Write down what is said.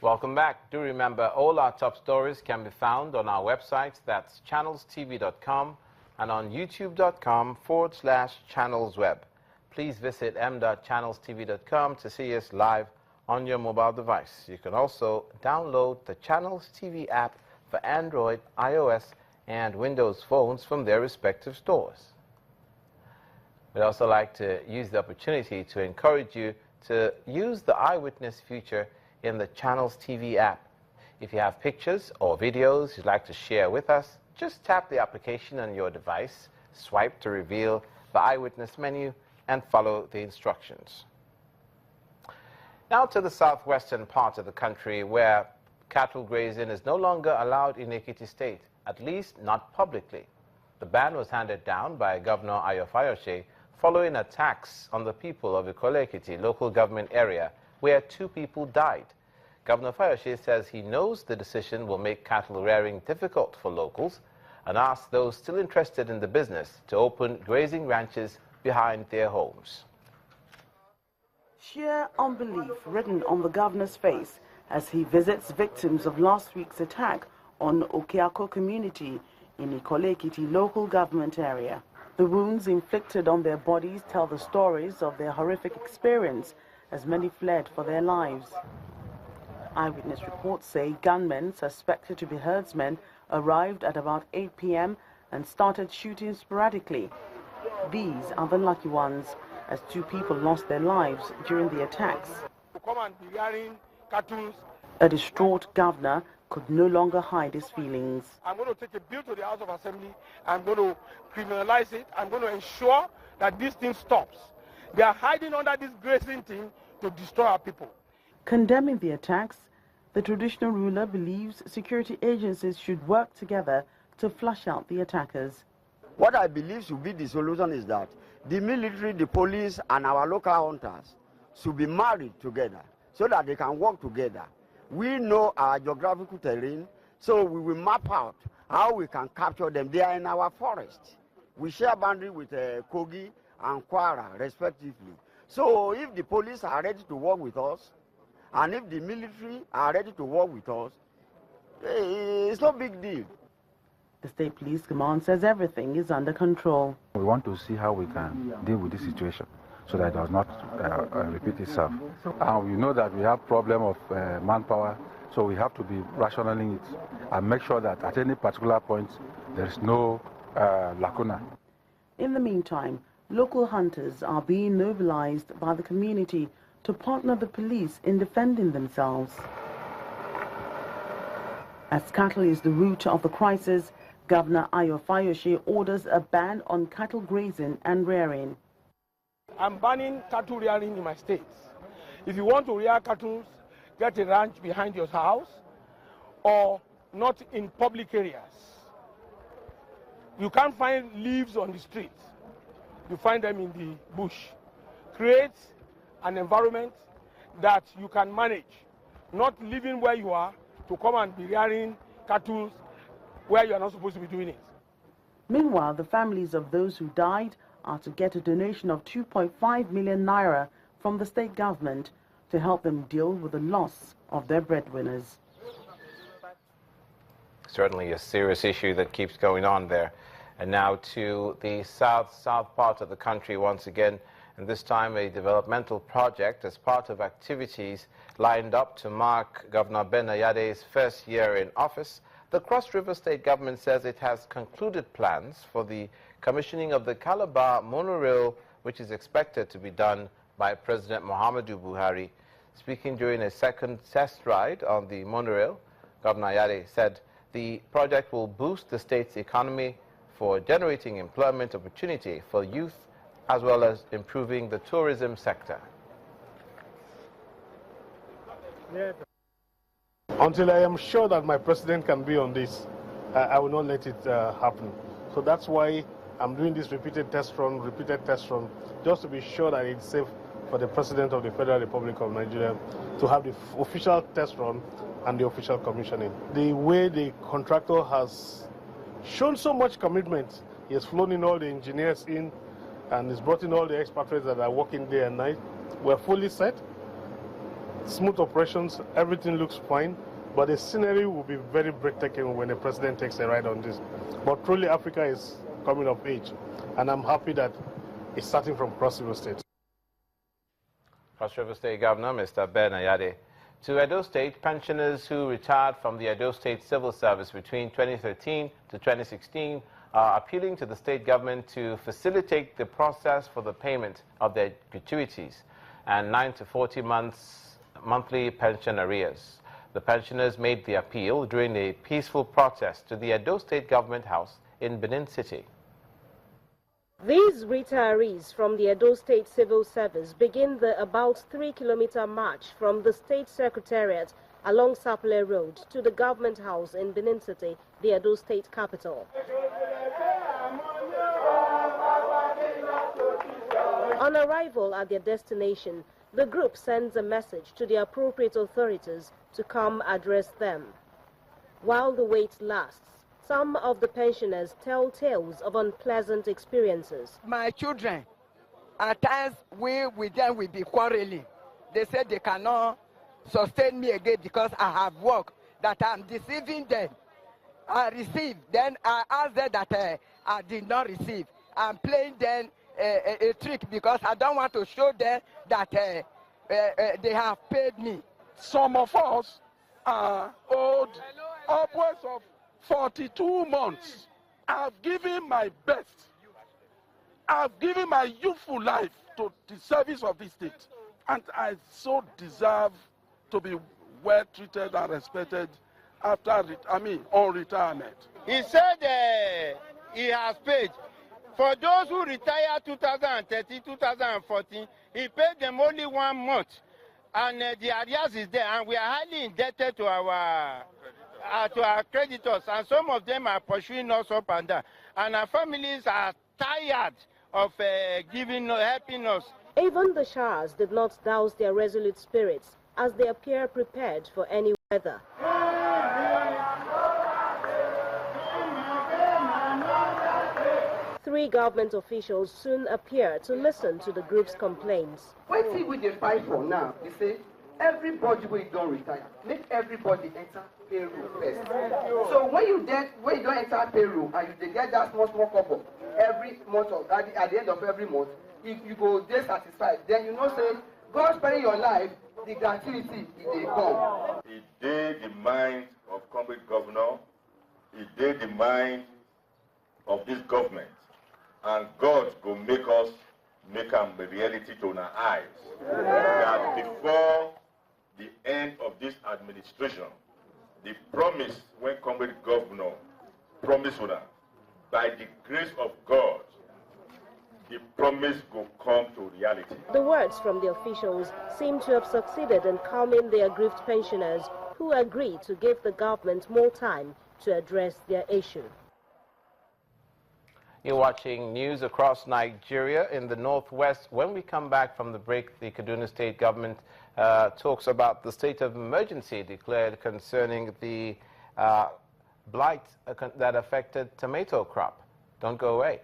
Welcome back. Do remember, all our top stories can be found on our website. That's channelstv.com and on youtube.com/channelsweb. Please visit m.channelstv.com to see us live on your mobile device. You can also download the Channels TV app for Android, iOS, and Windows phones from their respective stores. We'd also like to use the opportunity to encourage you to use the Eyewitness feature in the Channels TV app. If you have pictures or videos you'd like to share with us, just tap the application on your device, swipe to reveal the Eyewitness menu, and follow the instructions. Now to the southwestern part of the country, where cattle grazing is no longer allowed in Ekiti State, at least not publicly. The ban was handed down by Governor Fayose following attacks on the people of Ikole Ekiti local government area, where 2 people died. Governor Fayose says he knows the decision will make cattle rearing difficult for locals and asks those still interested in the business to open grazing ranches behind their homes. Sheer unbelief written on the governor's face as he visits victims of last week's attack on Okeako community in Ikole Ekiti local government area. The wounds inflicted on their bodies tell the stories of their horrific experience as many fled for their lives. Eyewitness reports say gunmen suspected to be herdsmen arrived at about 8 p.m. and started shooting sporadically. These are the lucky ones, as 2 people lost their lives during the attacks. A distraught governor could no longer hide his feelings. I'm going to take a bill to the House of Assembly. I'm going to criminalize it. I'm going to ensure that this thing stops. They are hiding under this grazing thing to destroy our people. Condemning the attacks, the traditional ruler believes security agencies should work together to flush out the attackers. What I believe should be the solution is that the military, the police, and our local hunters should be married together so that they can work together. We know our geographical terrain, so we will map out how we can capture them. They are in our forest. We share boundary with Kogi and Kwara, respectively. So if the police are ready to work with us, and if the military are ready to work with us, it's no big deal. The State Police Command says everything is under control. We want to see how we can deal with this situation so that it does not repeat itself. And we know that we have problem of manpower, so we have to be rationalizing it and make sure that at any particular point there is no lacuna. In the meantime, local hunters are being mobilized by the community to partner the police in defending themselves. As cattle is the root of the crisis, Governor Fayose orders a ban on cattle grazing and rearing. I'm banning cattle rearing in my state. If you want to rear cattle, get a ranch behind your house or not in public areas. You can't find leaves on the street. You find them in the bush. Create an environment that you can manage, not living where you are to come and be rearing cattle where you are not supposed to be doing it. Meanwhile, the families of those who died are to get a donation of 2.5 million naira from the state government to help them deal with the loss of their breadwinners. Certainly a serious issue that keeps going on there. And now to the south part of the country once again, and this time a developmental project as part of activities lined up to mark Governor Ben Ayade's first year in office. The Cross River State government says it has concluded plans for the commissioning of the Calabar monorail, which is expected to be done by President Muhammadu Buhari. Speaking during a second test ride on the monorail, Governor Ayade said the project will boost the state's economy for generating employment opportunity for youth, as well as improving the tourism sector. Until I am sure that my president can be on this, I will not let it happen. So that's why I'm doing this repeated test run, just to be sure that it's safe for the President of the Federal Republic of Nigeria to have the official test run and the official commissioning. The way the contractor has shown so much commitment, he has flown in all the engineers in and has brought in all the expatriates that are working day and night. We're fully set. smooth operations, everything looks fine, but the scenery will be very breathtaking when the president takes a ride on this. But truly, Africa is coming of age, and I'm happy that it's starting from Cross River State. Cross River State Governor Mr. Ben Ayade. To Edo State, pensioners who retired from the Edo State Civil Service between 2013 to 2016 are appealing to the state government to facilitate the process for the payment of their gratuities and 9 to 40 months monthly pension arrears. The pensioners made the appeal during a peaceful protest to the Edo State Government House in Benin City. These retirees from the Edo State Civil Service begin the about 3-kilometer march from the State Secretariat along Sapele Road to the Government House in Benin City, the Edo State capital. On arrival at their destination, the group sends a message to the appropriate authorities to come address them. While the wait lasts, some of the pensioners tell tales of unpleasant experiences. My children, at times with them will be quarreling. They said they cannot sustain me again because I have work, that I'm deceiving them. I received, then I asked them that I did not receive. I'm playing them a trick because I don't want to show them that they have paid me. Some of us are owed upwards of 42 months. I've given my best. I've given my youthful life to the service of this state. And I so deserve to be well treated and respected after, on retirement. He said he has paid. For those who retired 2013, 2014, he paid them only 1 month. And the arrears is there. And we are highly indebted to our creditors, and some of them are pursuing us up and down, and our families are tired of helping us. Even the Shahs did not douse their resolute spirits as they appear prepared for any weather. 3 government officials soon appear to listen to the group's complaints. What we dey fight for now is say everybody will don't retire. Make everybody enter payroll first. So when you don't enter payroll and you get that small couple every month or at the end of every month, if you go there satisfied, then you know say God sparing your life, the gratuity they come. It did the mind of Comrade Governor, it did the mind of this government, and God will make them a reality to our eyes. That before the end of this administration, the promise when Comrade Governor promised that by the grace of God, the promise will come to reality. The words from the officials seem to have succeeded in calming the aggrieved pensioners who agreed to give the government more time to address their issue. You're watching news across Nigeria in the northwest. When we come back from the break, the Kaduna State government talks about the state of emergency declared concerning the blight that affected tomato crop. Don't go away.